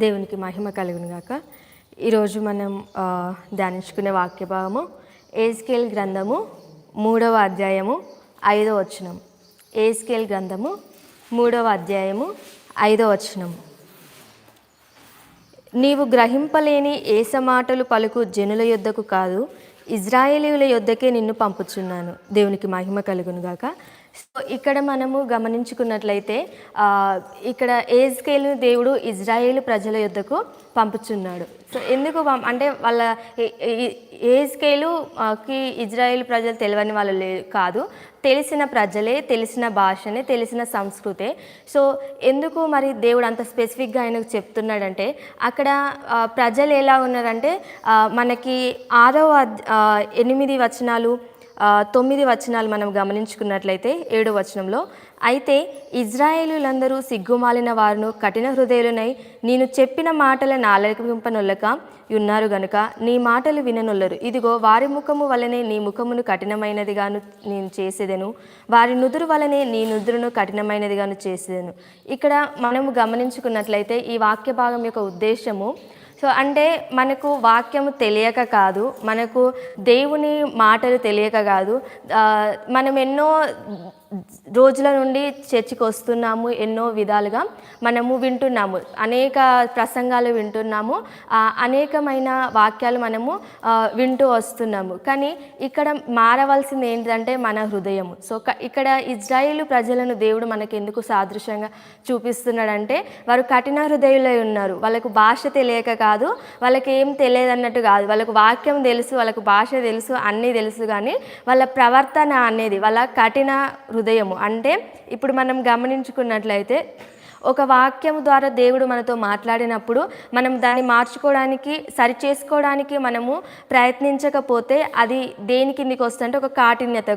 దేవునికి మహిమ కలుగును గాక. ఈరోజు మనం ధ్యానించుకునే వాక్య భాగము ఎహెజ్కేలు గ్రంథము 3వ అధ్యాయము 5వ వచనం. ఎహెజ్కేలు గ్రంథము 3వ అధ్యాయము 5వ వచనం. నీవు గ్రహింపలేని ఏసమాటలు పలుకు జనుల యొద్దకు కాదు, ఇజ్రాయేలీయుల యొద్దకే నిన్ను పంపుచున్నాను. దేవునికి మహిమ కలుగును గాక. సో ఇక్కడ మనము గమనించుకున్నట్లయితే ఇక్కడ ఎహెజ్కేలును దేవుడు ఇజ్రాయేలు ప్రజల యొద్దకు పంపుచున్నాడు. సో ఎందుకు అంటే వాళ్ళ ఎహెజ్కేలుకి ఇజ్రాయేల్ ప్రజలు తెలియని వాళ్ళు కాదు, తెలిసిన ప్రజలే, తెలిసిన భాషనే, తెలిసిన సంస్కృతే. సో ఎందుకు మరి దేవుడు అంత స్పెసిఫిక్గా ఆయనకు చెప్తున్నాడంటే, అక్కడ ప్రజలు ఎలా ఉన్నారంటే మనకి 8 వచనాలు 9 వచనాలు మనం గమనించుకున్నట్లయితే 7వ వచనంలో, అయితే ఇజ్రాయేలులందరూ సిగ్గుమాలిన వారును కఠిన హృదయులనై నేను చెప్పిన మాటలను ఆలకింపనొల్లక ఉన్నారు గనుక నీ మాటలు విననొల్లరు. ఇదిగో వారి ముఖము వలనే నీ ముఖమును కఠినమైనదిగాను నేను చేసేదను, వారి నుదురు వలనే నీ నుదురును కఠినమైనదిగాను చేసేదను. ఇక్కడ మనము గమనించుకున్నట్లయితే ఈ వాక్య భాగం యొక్క ఉద్దేశము, సో అంటే మనకు వాక్యము తెలియక కాదు, మనకు దేవుని మాటలు తెలియక కాదు, మనం ఎన్నో రోజుల నుండి చర్చికి వస్తున్నాము, ఎన్నో విధాలుగా మనము వింటున్నాము, అనేక ప్రసంగాలు వింటున్నాము, అనేకమైన వాక్యాలు మనము వింటూ వస్తున్నాము. కానీ ఇక్కడ మారవలసింది ఏంటంటే మన హృదయము. సో ఇక్కడ ఇజ్రాయేలు ప్రజలను దేవుడు మనకి ఎందుకు సాదృశ్యంగా చూపిస్తున్నాడంటే, వారు కఠిన హృదయులై ఉన్నారు. వాళ్ళకు భాష తెలియక కాదు, వాళ్ళకి ఏం తెలియదు అన్నట్టు కాదు, వాళ్ళకు వాక్యం తెలుసు, వాళ్ళకు భాష తెలుసు, అన్నీ తెలుసు, కానీ వాళ్ళ ప్రవర్తన అనేది వాళ్ళ కఠిన హృదయము. అంటే ఇప్పుడు మనం గమనించుకున్నట్లయితే ఒక వాక్యం ద్వారా దేవుడు మనతో మాట్లాడినప్పుడు మనం దాన్ని మార్చుకోవడానికి, సరిచేసుకోవడానికి మనము ప్రయత్నించకపోతే అది దేని కిందికి వస్తుందంటే ఒక కాఠిన్యత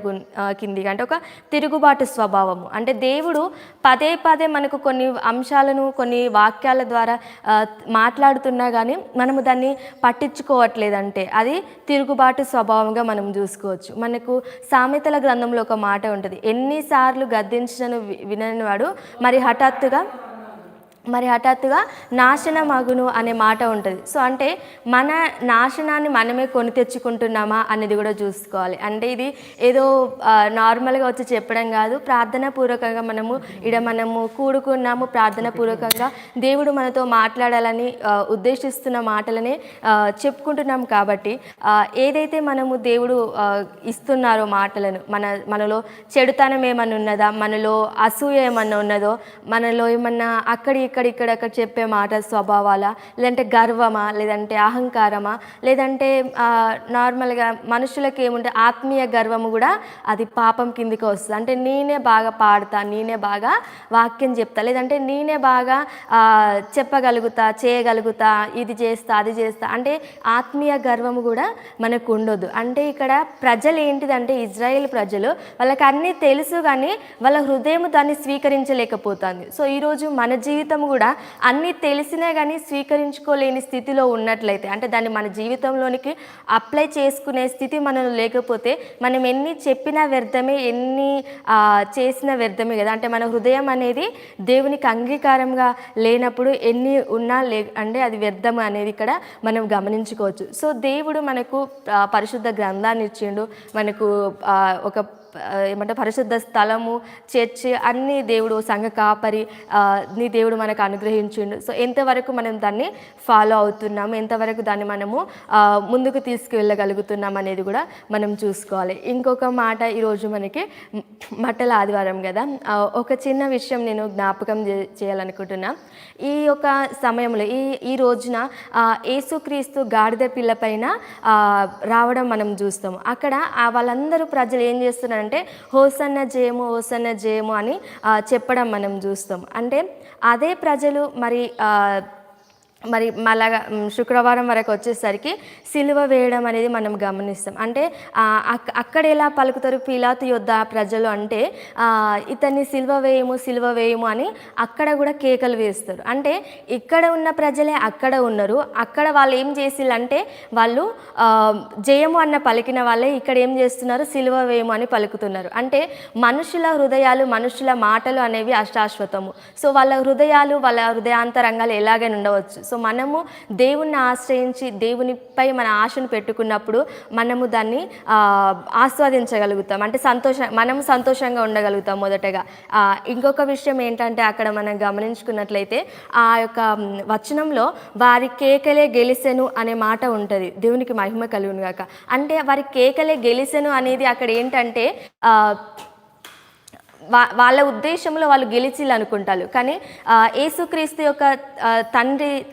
కిందికి, అంటే ఒక తిరుగుబాటు స్వభావము. అంటే దేవుడు పదే పదే మనకు కొన్ని అంశాలను, కొన్ని వాక్యాల ద్వారా మాట్లాడుతున్నా కానీ మనము దాన్ని పట్టించుకోవట్లేదంటే అది తిరుగుబాటు స్వభావంగా మనం చూసుకోవచ్చు. మనకు సామెతల గ్రంథంలో ఒక మాట ఉంటుంది, ఎన్నిసార్లు గద్దించను వినని వాడు మరి హఠాత్తుగా నాశనమగును అనే మాట ఉంటుంది. సో అంటే మన నాశనాన్ని మనమే కొని తెచ్చుకుంటున్నామా అనేది కూడా చూసుకోవాలి. అంటే ఇది ఏదో నార్మల్గా వచ్చి చెప్పడం కాదు, ప్రార్థనాపూర్వకంగా మనము కూడుకున్నాము, ప్రార్థనాపూర్వకంగా దేవుడు మనతో మాట్లాడాలని ఉద్దేశిస్తున్న మాటలనే చెప్పుకుంటున్నాం. కాబట్టి ఏదైతే మనము దేవుడు ఇస్తున్నారో మాటలను, మనలో చెడుతనం ఏమన్నా ఉన్నదా, మనలో అసూయ ఏమన్నా ఉన్నదో, మనలో ఏమన్నా ఇక్కడ చెప్పే మాట స్వభావాలా, లేదంటే గర్వమా, లేదంటే అహంకారమా, లేదంటే నార్మల్గా మనుషులకి ఏముంటే ఆత్మీయ గర్వము కూడా అది పాపం కిందికి వస్తుంది. అంటే నేనే బాగా పాడతా, నేనే బాగా వాక్యం చెప్తా, లేదంటే నేనే బాగా చెప్పగలుగుతా, చేయగలుగుతా, ఇది చేస్తా, అది చేస్తా, అంటే ఆత్మీయ గర్వము కూడా మనకు ఉండొద్దు. అంటే ఇక్కడ ప్రజలు ఏంటిదంటే, ఇజ్రాయేల్ ప్రజలు వాళ్ళకి అన్నీ తెలుసు కానీ వాళ్ళ హృదయం దాన్ని స్వీకరించలేకపోతుంది. సో ఈరోజు మన జీవితం కూడా అన్నీ తెలిసినా కానీ స్వీకరించుకోలేని స్థితిలో ఉన్నట్లయితే, అంటే దాన్ని మన జీవితంలోనికి అప్లై చేసుకునే స్థితి మనలో లేకపోతే మనం ఎన్ని చెప్పినా వ్యర్థమే, ఎన్ని చేసినా వ్యర్థమే కదా. అంటే మన హృదయం అనేది దేవునికి అంగీకారంగా లేనప్పుడు ఎన్ని ఉన్నా అంటే అది వ్యర్థం అనేది ఇక్కడ మనం గమనించుకోవచ్చు. సో దేవుడు మనకు పరిశుద్ధ గ్రంథాన్ని ఇచ్చిండు, మనకు ఒక పరిశుద్ధ స్థలము, చర్చి, అన్నీ దేవుడు, సంఘ కాపరి నీ దేవుడు మనకు అనుగ్రహించిండు. సో ఎంతవరకు మనం దాన్ని ఫాలో అవుతున్నాము, ఎంతవరకు దాన్ని మనము ముందుకు తీసుకువెళ్ళగలుగుతున్నాం అనేది కూడా మనం చూసుకోవాలి. ఇంకొక మాట, ఈరోజు మనకి మట్టల ఆదివారం కదా, ఒక చిన్న విషయం నేను జ్ఞాపకం చేయాలనుకుంటున్నా. ఈ యొక్క సమయంలో ఈ రోజున యేసుక్రీస్తు గాడిద పిల్ల పైన రావడం మనం చూస్తాము. అక్కడ వాళ్ళందరూ ప్రజలు ఏం చేస్తున్నారంటే హోసన్న జయము, హోసన్న జయము అని చెప్పడం మనం చూస్తాం. అంటే అదే ప్రజలు మరి మరి మళ్ళా శుక్రవారం వరకు వచ్చేసరికి సిలువ వేయడం అనేది మనం గమనిస్తాం. అంటే అక్కడ ఎలా పలుకుతారు పీలాతు యొద్ద ప్రజలు అంటే ఇతన్ని సిలువ వేయము అని అక్కడ కూడా కేకలు వేస్తారు. అంటే ఇక్కడ ఉన్న ప్రజలే అక్కడ ఉన్నారు. అక్కడ వాళ్ళు ఏం చేసిల్లంటే వాళ్ళు జయము అన్న పలికిన వాళ్ళే ఇక్కడ ఏం చేస్తున్నారు, సిలువ వేయము అని పలుకుతున్నారు. అంటే మనుషుల హృదయాలు, మనుషుల మాటలు అనేవి అశాశ్వతము. సో వాళ్ళ హృదయాలు, వాళ్ళ హృదయాంతరంగాలు ఎలాగైనా ఉండవచ్చు. సో మనము దేవుణ్ణి ఆశ్రయించి దేవునిపై మన ఆశను పెట్టుకున్నప్పుడు మనము దాన్ని ఆస్వాదించగలుగుతాం. అంటే మనము సంతోషంగా ఉండగలుగుతాం మొదటగా. ఇంకొక విషయం ఏంటంటే అక్కడ మనం గమనించుకున్నట్లయితే ఆ యొక్క వచనంలో వారి కేకలే గెలిసెను అనే మాట ఉంటుంది. దేవునికి మహిమ కలుగును గాక. అంటే వారి కేకలే గెలిసెను అనేది అక్కడ ఏంటంటే వాళ్ళ ఉద్దేశంలో వాళ్ళు గెలిచిల్లు అనుకుంటారు. కానీ యేసుక్రీస్తు యొక్క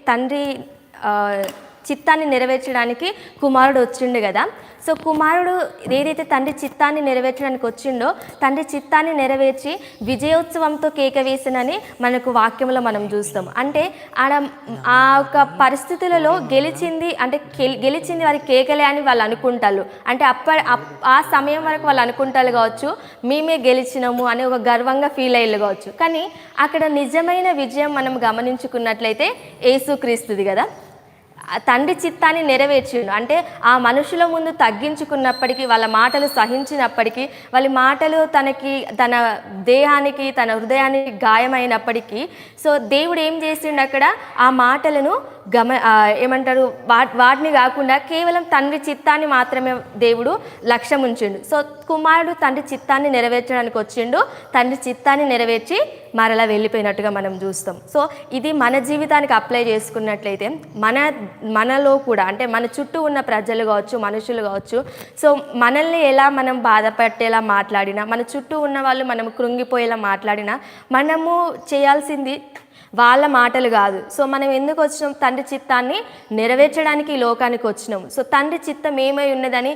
తండ్రి చిత్తాన్ని నెరవేర్చడానికి కుమారుడు వచ్చిండు కదా. సో కుమారుడు ఏదైతే తండ్రి చిత్తాన్ని నెరవేర్చడానికి వచ్చిండో తండ్రి చిత్తాన్ని నెరవేర్చి విజయోత్సవంతో కేక వేసినని మనకు వాక్యంలో మనం చూస్తాం. అంటే ఆ యొక్క పరిస్థితులలో గెలిచింది వారి కేకలే అని వాళ్ళు అనుకుంటారు. అంటే ఆ సమయం వరకు వాళ్ళు అనుకుంటారు కావచ్చు మేమే గెలిచినాము అని ఒక గర్వంగా ఫీల్ అయ్యారు కావచ్చు. కానీ అక్కడ నిజమైన విజయం మనం గమనించుకున్నట్లయితే యేసుక్రీస్తుది కదా. తండ్రి చిత్తాన్ని నెరవేర్చిండు. అంటే ఆ మనుషుల ముందు తగ్గించుకున్నప్పటికీ, వాళ్ళ మాటలు సహించినప్పటికీ, వాళ్ళ మాటలు తన దేహానికి, తన హృదయానికి గాయమైనప్పటికీ, సో దేవుడు ఏం చేసిండు అక్కడ ఆ మాటలను వాటిని కాకుండా కేవలం తండ్రి చిత్తాన్ని మాత్రమే దేవుడు లక్ష్యం ఉంచిండు. సో కుమారుడు తండ్రి చిత్తాన్ని నెరవేర్చడానికి వచ్చిండు, తండ్రి చిత్తాన్ని నెరవేర్చి మరలా వెళ్ళిపోయినట్టుగా మనం చూస్తాం. సో ఇది మన జీవితానికి అప్లై చేసుకున్నట్లయితే మనలో కూడా, అంటే మన చుట్టూ ఉన్న ప్రజలు కావచ్చు, మనుషులు కావచ్చు, సో మనల్ని ఎలా మనం బాధపెట్టేలా మాట్లాడినా, మన చుట్టూ ఉన్న వాళ్ళు మనం కృంగిపోయేలా మాట్లాడినా మనము చేయాల్సింది వాళ్ళ మాటలు కాదు. సో మనం ఎందుకు వచ్చినాం, తండ్రి చిత్తాన్ని నెరవేర్చడానికి ఈ లోకానికి వచ్చినాము. సో తండ్రి చిత్తం ఏమై ఉన్నదని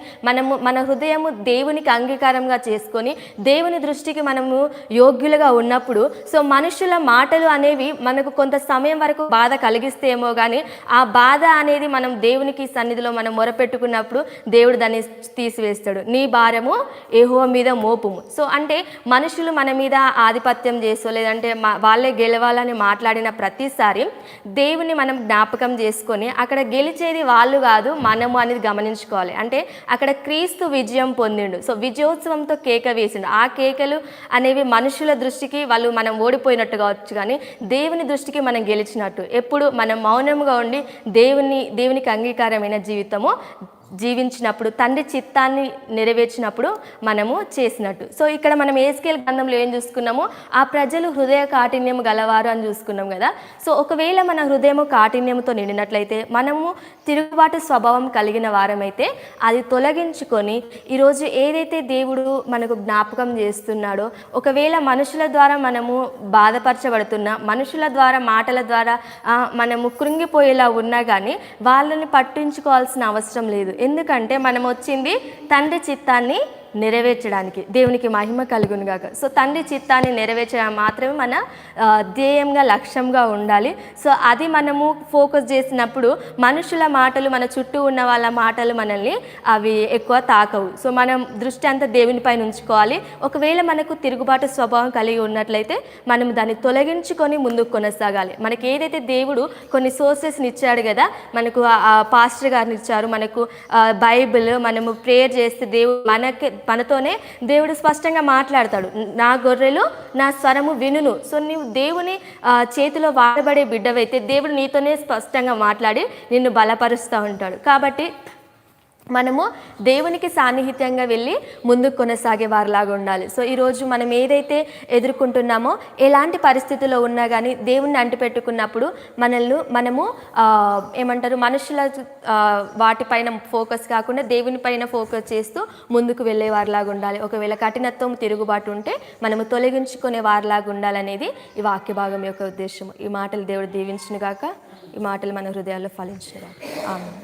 మన హృదయము దేవునికి అంగీకారంగా చేసుకొని దేవుని దృష్టికి మనము యోగ్యులుగా ఉన్నప్పుడు, సో మనుషుల మాటలు అనేవి మనకు కొంత సమయం వరకు బాధ కలిగిస్తేమో కానీ ఆ బాధ అనేది మనం దేవునికి సన్నిధిలో మనం మొరపెట్టుకున్నప్పుడు దేవుడు దాన్ని తీసివేస్తాడు. నీ భారము యెహోవా మీద మోపుము. సో అంటే మనుషులు మన మీద ఆధిపత్యం చేసో లేదంటే వాళ్ళే గెలవాలని మాట్లాడిన ప్రతిసారి దేవుని మనం జ్ఞాపకం చేసుకొని అక్కడ గెలిచేది వాళ్ళు కాదు మనము అనేది గమనించుకోవాలి. అంటే అక్కడ క్రీస్తు విజయం పొందిండు. సో విజయోత్సవంతో కేక వేసిండు. ఆ కేకలు అనేవి మనుషుల దృష్టికి మనం ఓడిపోయినట్టు కావచ్చు, కానీ దేవుని దృష్టికి మనం గెలిచినట్టు. ఎప్పుడు మనం మౌనంగా ఉండి దేవునికి అంగీకారమైన జీవితము జీవించినప్పుడు, తండ్రి చిత్తాన్ని నెరవేర్చినప్పుడు మనము చేసినట్టు. సో ఇక్కడ మనం యేస్కేలు గ్రంథంలో ఏం చూసుకున్నామో ఆ ప్రజలు హృదయ కాఠిన్యం గలవారు అని చూసుకున్నాం కదా. సో ఒకవేళ మన హృదయము కాఠిన్యంతో నిండినట్లయితే, మనము తిరుగుబాటు స్వభావం కలిగిన వారమైతే అది తొలగించుకొని ఈరోజు ఏదైతే దేవుడు మనకు జ్ఞాపకం చేస్తున్నాడో, ఒకవేళ మనుషుల ద్వారా మనము బాధపరచబడుతున్నా, మనుషుల ద్వారా మాటల ద్వారా మనము కృంగిపోయేలా ఉన్నా కానీ వాళ్ళని పట్టించుకోవాల్సిన అవసరం లేదు. ఎందుకంటే మనం వచ్చింది తండ్రి చిత్తాన్ని నెరవేర్చడానికి. దేవునికి మహిమ కలుగును గాక. సో తండ్రి చిత్తాన్ని నెరవేర్చడం మాత్రమే మన ధ్యేయంగా, లక్ష్యంగా ఉండాలి. సో అది మనము ఫోకస్ చేసినప్పుడు మనుషుల మాటలు, మన చుట్టూ ఉన్న వాళ్ళ మాటలు మనల్ని అవి ఎక్కువ తాకవు. సో మనం దృష్టి అంతా దేవుని పైన ఉంచుకోవాలి. ఒకవేళ మనకు తిరుగుబాటు స్వభావం కలిగి ఉన్నట్లయితే మనం దాన్ని తొలగించుకొని ముందుకు కొనసాగాలి. మనకి ఏదైతే దేవుడు కొన్ని సోర్సెస్ని ఇచ్చాడు కదా, మనకు పాస్టర్ గారిని ఇచ్చారు, మనకు బైబిల్, మనము ప్రేయర్ చేస్తే దేవుడు మనతోనే దేవుడు స్పష్టంగా మాట్లాడతాడు. నా గొర్రెలు నా స్వరము వినును. సో నీవు దేవుని చేతిలో వాడబడే బిడ్డవైతే దేవుడు నీతోనే స్పష్టంగా మాట్లాడి నిన్ను బలపరుస్తూ ఉంటాడు. కాబట్టి మనము దేవునికి సాన్నిహిత్యంగా వెళ్ళి ముందుకు కొనసాగే వారిలాగా ఉండాలి. సో ఈరోజు మనం ఏదైతే ఎదుర్కొంటున్నామో, ఎలాంటి పరిస్థితుల్లో ఉన్నా కానీ దేవుణ్ణి అంటిపెట్టుకున్నప్పుడు మనము మనుషుల వాటిపైన ఫోకస్ కాకుండా దేవుని పైన ఫోకస్ చేస్తూ ముందుకు వెళ్ళే వారిలాగా ఉండాలి. ఒకవేళ కఠినత్వం, తిరుగుబాటు ఉంటే మనము తొలగించుకునే వారిలాగా ఉండాలనేది ఈ వాక్య భాగం యొక్క ఉద్దేశం. ఈ మాటలు దేవుడు దీవించును గాక. ఈ మాటలు మన హృదయాల్లో ఫలించును గాక. ఆమేన్.